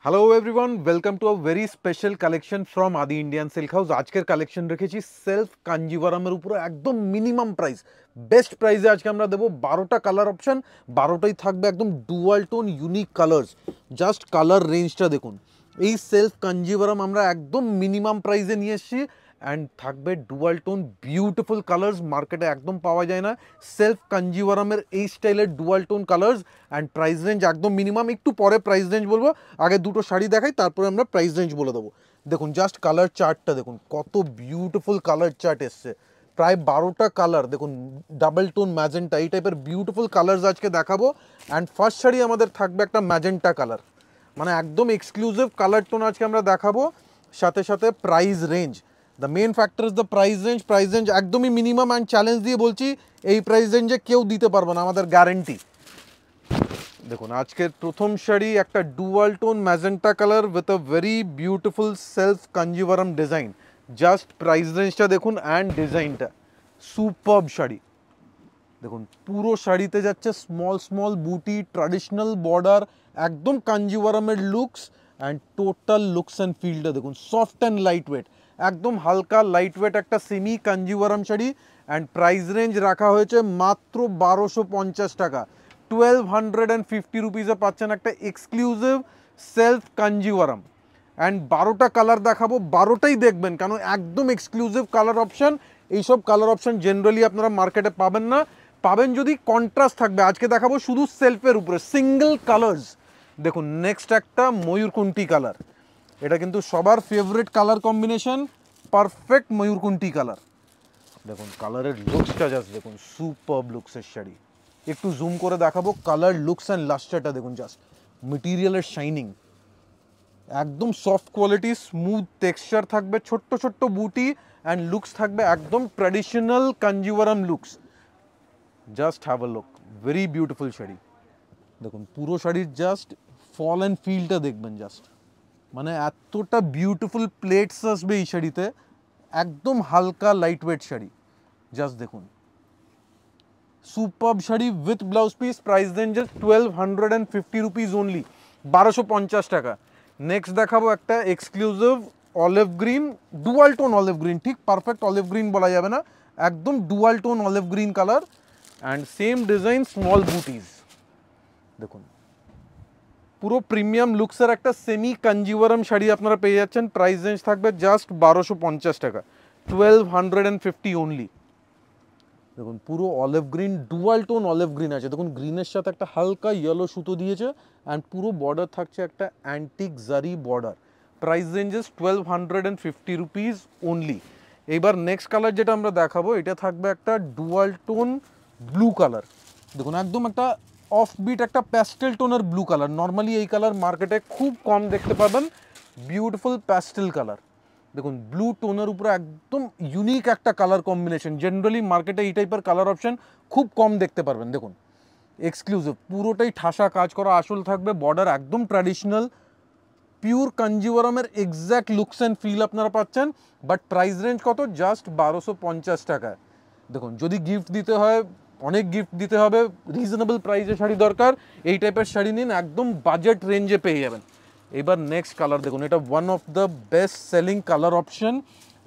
Hello everyone, welcome to a very special collection from আদি Indian silk house. আজকের collection রেখেছি self কাঞ্জিভারামের উপরে একদম মিনিমাম প্রাইস, বেস্ট প্রাইসে আজকে আমরা দেবো 12টা কালার অপশন। 12টাই থাকবে একদম dual tone unique colours. Just colour রেঞ্জটা দেখুন। এই সেলফ কাঞ্জিভারাম আমরা একদম মিনিমাম প্রাইসে নিয়ে এসেছি অ্যান্ড থাকবে ডুয়াল টোন বিউটিফুল কালার্স, মার্কেটে একদম পাওয়া যায় না সেলফ কাঞ্জিভারামের এই স্টাইলের dual tone colours. And price range একদম মিনিমাম, একটু পরে প্রাইস রেঞ্জ বলবো, আগে দুটো শাড়ি দেখাই তারপরে আমরা প্রাইস রেঞ্জ বলে দেবো। দেখুন জাস্ট কালার চার্টটা দেখুন, কত বিউটিফুল কালার চার্ট এসছে। প্রায় 12টা কালার দেখুন, ডাবল টোন ম্যাজেন্টা, এই টাইপের বিউটিফুল কালার্স আজকে দেখাবো। অ্যান্ড ফার্স্ট শাড়ি আমাদের থাকবে একটা ম্যাজেন্টা কালার, মানে একদম এক্সক্লুসিভ কালার টোন আজকে আমরা দেখাবো। সাথে সাথে price range, the main factor is the price range. Price range একদমই মিনিমাম অ্যান্ড চ্যালেঞ্জ দিয়ে বলছি, এই প্রাইস রেঞ্জে কেউ দিতে পারবে না, আমাদের গ্যারেন্টি। দেখুন আজকের প্রথম শাড়ি একটা dual tone magenta colour with a very beautiful self Kanjivaram design. Just price রেঞ্জটা দেখুন অ্যান্ড ডিজাইনটা সুপারব শাড়ি। দেখুন পুরো শাড়িতে যাচ্ছে স্মল স্মল বুটি, ট্র্যাডিশনাল বর্ডার, একদম কাঞ্জিভারামের looks. And total looks and ফিলটা দেখুন, সফট অ্যান্ড লাইট ওয়েট, একদম হালকা লাইট ওয়েট একটা semi Kanjivaram sari. And price range রাখা হয়েছে মাত্র 1250 টাকা। 1250 রুপিসে পাচ্ছেন একটা এক্সক্লুসিভ সেলফ কাঞ্জিভারাম। অ্যান্ড 12টা কালার দেখাবো, 12টাই দেখবেন, কেন একদম এক্সক্লুসিভ কালার অপশান। এইসব কালার অপশান জেনারেলি আপনারা মার্কেটে পাবেন না, পাবেন যদি কন্ট্রাস্ট থাকবে। আজকে দেখাবো শুধু সেলফের উপরে সিঙ্গেল কালার্স। দেখুন নেক্সট একটা ময়ূরকুন্টি কালার, এটা কিন্তু সবার ফেভারিট কালার কম্বিনেশন, পারফেক্ট ময়ূরকুন্টি কালার। দেখুন কালারের লুকসটা জাস্ট দেখুন, সুপারব লুকসের শাড়ি। একটু জুম করে দেখাবো কালার লুকস অ্যান্ড লাস্টারটা দেখুন, জাস্ট মেটেরিয়ালের শাইনিং, একদম সফট কোয়ালিটি, স্মুথ টেক্সচার থাকবে, ছোট্ট ছোট্ট বুটি অ্যান্ড লুকস থাকবে একদম traditional Kanjivaram looks. Just have a look, very beautiful sari. দেখুন পুরো শাড়ির জাস্ট ফল অ্যান্ড ফিলটা দেখবেন, জাস্ট মানে এতটা বিউটিফুল প্লেটস আসবে এই শাড়িতে, একদম হালকা লাইট ওয়েট শাড়ি। জাস্ট দেখুন superb sari with blouse piece. Price range 1250 rupees only, 1250 টাকা। নেক্সট দেখাবো একটা exclusive olive green, dual tone olive green, ঠিক পারফেক্ট অলিভ গ্রিন বলা যাবে না, একদম dual tone olive green colour. And same design, small বুটিজ। দেখুন পুরো প্রিমিয়াম লুকসের একটা সেমি কাঞ্জিভারাম শাড়ি আপনারা পেয়ে যাচ্ছেন। প্রাইস রেঞ্জ থাকবে জাস্ট 1250 টাকা, 1250 অনলি। দেখুন পুরো olive green, dual tone olive green আছে, দেখুন গ্রিনের সাথে একটা হালকা ইয়েলো সুতো দিয়েছে। অ্যান্ড পুরো বর্ডার থাকছে একটা অ্যান্টিক জারি border. Price ranges 1250 rupees only. এইবার নেক্সট কালার যেটা আমরা দেখাবো, এটা থাকবে একটা ডুয়াল টোন ব্লু কালার। দেখুন একদম একটা অফবিট একটা প্যাস্টেল টোনের ব্লু কালার। নর্মালি এই কালার মার্কেটে খুব কম দেখতে পাবেন, বিউটিফুল প্যাস্টেল কালার। দেখুন ব্লু টোনের উপরে একদম ইউনিক একটা কালার কম্বিনেশন, জেনারেলি মার্কেটে এই টাইপের কালার অপশন খুব কম দেখতে পারবেন। দেখুন এক্সক্লুসিভ, পুরোটাই ঠাসা কাজ করা আসল থাকবে, বর্ডার একদম ট্র্যাডিশনাল, পিওর কাঞ্জিভারামের এক্স্যাক্ট লুকস অ্যান্ড ফিল আপনারা পাচ্ছেন। বাট প্রাইস রেঞ্জ কত? জাস্ট 1250 টাকায়। দেখুন যদি গিফট দিতে হয়, অনেক গিফট দিতে হবে, রিজনেবল প্রাইসে শাড়ি দরকার, এই টাইপের শাড়ি নিন, একদম বাজেট রেঞ্জে পেয়ে যাবেন। এবার নেক্সট কালার দেখুন, এটা one of the best selling colour option,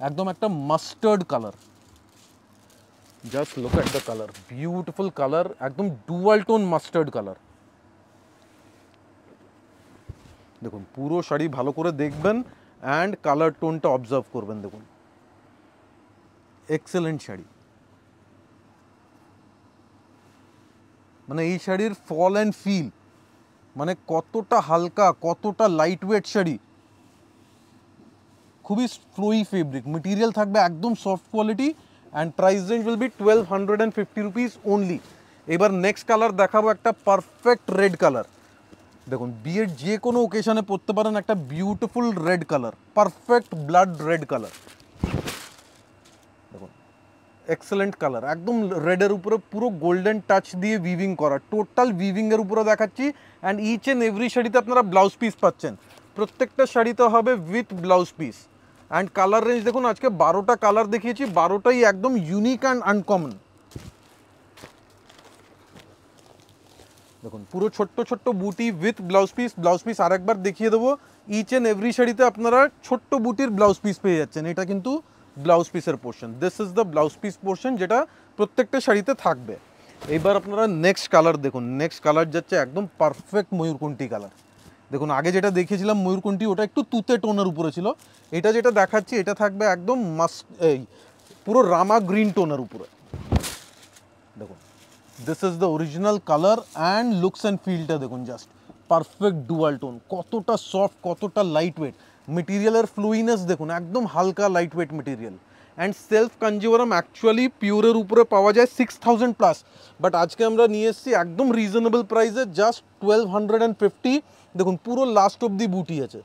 একদম একটা mustard colour. Just look at the colour, beautiful colour, একদম ডুয়াল টোন মাস্টার্ড কালার। দেখুন পুরো শাড়ি ভালো করে দেখবেন অ্যান্ড কালার টোনটা অবজার্ভ করবেন। দেখুন এক্সেলেন্ট শাড়ি, মানে এই শাড়ির ফল অ্যান্ড ফিল, মানে কতটা হালকা, কতটা লাইট ওয়েট শাড়ি, খুবই ফ্লোই ফেব্রিক, মেটেরিয়াল থাকবে একদম soft quality. And price range will be 1250 rupees only. এবার নেক্সট কালার দেখাবো একটা পারফেক্ট রেড কালার। দেখুন বিয়ের যে কোনো ওকেশনে পরতে পারেন, একটা beautiful red colour, perfect blood red colour. দেখুন এক্সেলেন্ট কালার, একদম রেডের উপরে পুরো গোল্ডেন টাচ দিয়ে উইভিং করা, টোটাল উইভিংয়ের উপরে দেখাচ্ছি। অ্যান্ড ইচ অ্যান্ড এভরি শাড়িতে আপনারা ব্লাউজ পিস পাচ্ছেন, প্রত্যেকটা শাড়িতে হবে with blouse piece. And colour range দেখুন, আজকে 12টা কালার দেখিয়েছি, 12টাই একদম ইউনিক অ্যান্ড আনকমন। দেখুন পুরো ছোট্ট ছোট্ট বুটি উইথ ব্লাউজ পিস আরেকবার দেখিয়ে দেবো। ইচ অ্যান্ড এভরি শাড়িতে আপনারা ছোট্ট বুটির ব্লাউজ পিস পেয়ে যাচ্ছেন। এটা কিন্তু ব্লাউজ পিসের portion, this is the blouse piece portion, যেটা প্রত্যেকটা শাড়িতে থাকবে। এইবার আপনারা নেক্সট কালার দেখুন, নেক্সট কালার যাচ্ছে একদম পারফেক্ট ময়ূরকণ্ঠী কালার। দেখুন আগে যেটা দেখিয়েছিলাম ময়ূরকণ্ঠী, ওটা একটু তুতে টোনের উপরে ছিল। এটা যেটা দেখাচ্ছি এটা থাকবে একদম মাস্ট এই পুরো রামা গ্রিন টোনের উপরে। দেখুন this is the original colour and looks and ফিলটা দেখুন, জাস্ট পারফেক্ট ডুয়াল টোন, কতটা সফট, কতটা লাইট ওয়েট, মেটেরিয়ালের ফ্লুইনেস দেখুন, একদম হালকা light weight material. And self Kanjivaram actually পিওরের উপরে পাওয়া যায় 6000 প্লাস, বাট আজকে আমরা নিয়ে এসেছি একদম রিজনেবল প্রাইসে, জাস্ট 1250। দেখুন পুরো লাস্ট অব্দি বুটি আছে।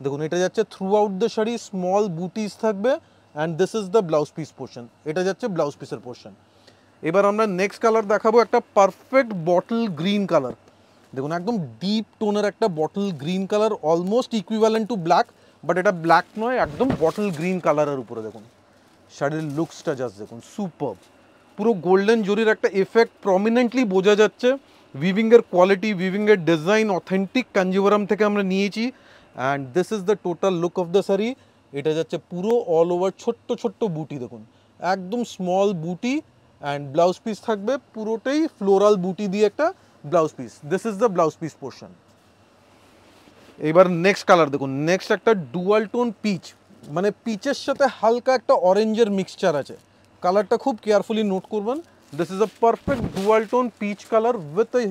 দেখুন এটা যাচ্ছে throughout the sari, small বুটিস থাকবে and this is the blouse piece portion. এটা যাচ্ছে ব্লাউজ পিসের পোর্শন। এবার আমরা নেক্সট কালার দেখাবো একটা পারফেক্ট বটল গ্রিন কালার। দেখুন একদম ডিপ টোনের একটা bottle green colour, almost equivalent to black, but এটা ব্ল্যাক নয়, একদম বটল গ্রিন কালারের উপরে। দেখুন শাড়ির লুকসটা জাস্ট দেখুন, সুপারব। পুরো গোল্ডেন জরির একটা এফেক্ট প্রমিনেন্টলি বোঝা যাচ্ছে। উইভিংয়ের কোয়ালিটি, উইভিংয়ের ডিজাইন অথেন্টিক কাঞ্জিভারাম থেকে আমরা নিয়েছি। And this is the total look of the sari. এটা যাচ্ছে পুরো অল ওভার ছোট্ট ছোট্ট বুটি, দেখুন একদম স্মল বুটি অ্যান্ড ব্লাউজ পিস থাকবে পুরোটাই ফ্লোরাল বুটি দিয়ে একটা blouse piece. This is the blouse piece portion. এবার নেক্সট কালার দেখুন, নেক্সট একটা ডুয়াল টোন পিচ, মানে পিচের সাথে হালকা একটা অরেঞ্জের মিক্সচার আছে। কালারটা খুব কেয়ারফুলি নোট করবেন। This is a perfect dual tone peach colour with a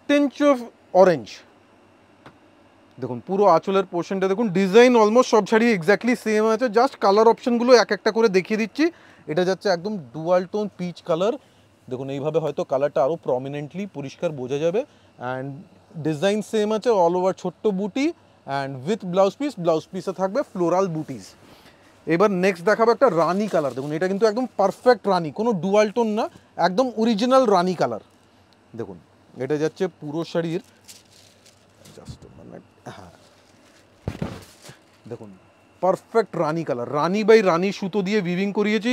tinge of orange. দেখুন পুরো আঁচলের পোর্শনটা দেখুন, ডিজাইন অলমোস্ট সব শাড়ি এক্স্যাক্টলি সেম আছে, জাস্ট কালার অপশনগুলো এক একটা করে দেখিয়ে দিচ্ছি। এটা যাচ্ছে একদম ডুয়াল টোন পিচ কালার। দেখুন এইভাবে হয়তো কালারটা আরও প্রমিনেন্টলি পরিষ্কার বোঝা যাবে। অ্যান্ড ডিজাইন সেম আছে, অল ওভার ছোট্ট বুটি অ্যান্ড উইথ ব্লাউজ পিসে থাকবে ফ্লোরাল বুটিস। এবার নেক্সট দেখাবো একটা রানি কালার। দেখুন এটা কিন্তু একদম পারফেক্ট রানি, কোনো ডুয়াল টোন না, একদম অরিজিনাল রানি কালার। দেখুন এটা যাচ্ছে পুরো শাড়ির, জাস্ট মানে হ্যাঁ দেখুন পারফেক্ট রানি কালার, রানি বাই রানি সুতো দিয়ে উইভিং করিয়েছি,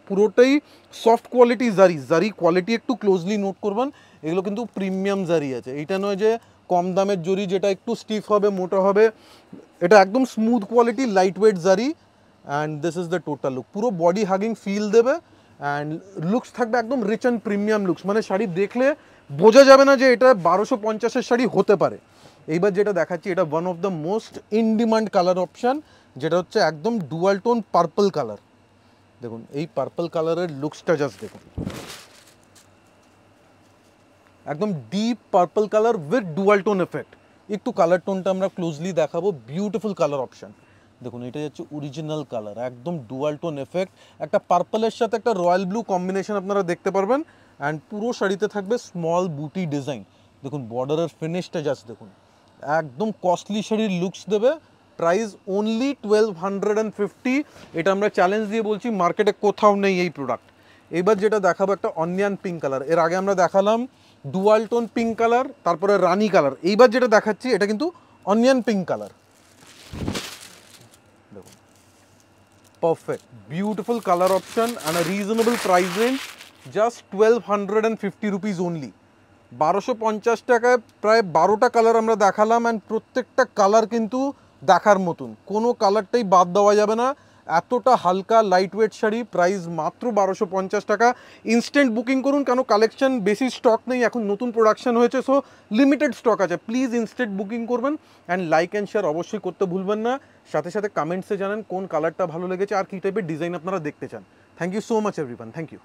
পুরোটাই সফট কোয়ালিটি জারি কোয়ালিটি একটু ক্লোজলি নোট করবেন। এগুলো কিন্তু প্রিমিয়াম জারি আছে, এইটা নয় যে কম দামের জরি যেটা একটু স্টিফ হবে, মোটা হবে। এটা একদম স্মুথ কোয়ালিটি লাইট ওয়েট জারি। And this is the total look, পুরো বডি হাগিং ফিল দেবে অ্যান্ড লুকস থাকবে একদম রিচ অ্যান্ড প্রিমিয়াম লুকস, মানে শাড়ি দেখলে বোঝা যাবে না যে এটা 1250-এর শাড়ি হতে পারে। এইবার যেটা দেখাচ্ছি এটা one of the most in demand colour option, যেটা হচ্ছে একদম ডুয়াল টোন পার্পল কালার। দেখুন এই পার্পল কালারের লুকসটা জাস্ট দেখুন, একদম deep purple colour with dual tone effect. একটু কালার টোনটা আমরা ক্লোজলি দেখাবো, বিউটিফুল কালার অপশান। দেখুন এটা হচ্ছে অরিজিনাল কালার, একদম ডুয়াল টোন এফেক্ট, একটা পার্পলের সাথে একটা রয়্যাল ব্লু কম্বিনেশন আপনারা দেখতে পারবেন। অ্যান্ড পুরো শাড়িতে থাকবে স্মল বুটি ডিজাইন। দেখুন বর্ডারের ফিনিশটা জাস্ট দেখুন, একদম কস্টলি শাড়ির লুকস দেবে। Price only 1250। এটা আমরা চ্যালেঞ্জ দিয়ে বলছি, মার্কেটে কোথাও নেই এই প্রোডাক্ট। এবার যেটা দেখাবো একটা অনিয়ন পিঙ্ক কালার, এর আগে আমরা দেখালাম ডুয়াল টোন পিঙ্ক কালার, তারপরে রানি কালার। এইবার যেটা দেখাচ্ছি এটা কিন্তু অনিয়ন পিঙ্ক কালার। দেখুন perfect beautiful colour option and a reasonable price range, just 1250 rupees only. 1250 টাকায় প্রায় 12টা কালার আমরা দেখালাম অ্যান্ড প্রত্যেকটা কালার কিন্তু দেখার মতন, কোনো কালারটাই বাদ দেওয়া যাবে না। এতটা হালকা লাইট ওয়েট শাড়ি, প্রাইস মাত্র 1250 টাকা। ইনস্ট্যান্ট বুকিং করুন, কেন কালেকশন বেশি স্টক নেই, এখন নতুন প্রোডাকশন হয়েছে, সো লিমিটেড স্টক আছে। প্লিজ ইনস্ট্যান্ট বুকিং করবেন অ্যান্ড লাইক অ্যান্ড শেয়ার অবশ্যই করতে ভুলবেন না। সাথে সাথে কমেন্টসে জানান কোন কালারটা ভালো লেগেছে আর কী টাইপের ডিজাইন আপনারা দেখতে চান। Thank you so much everyone, thank you.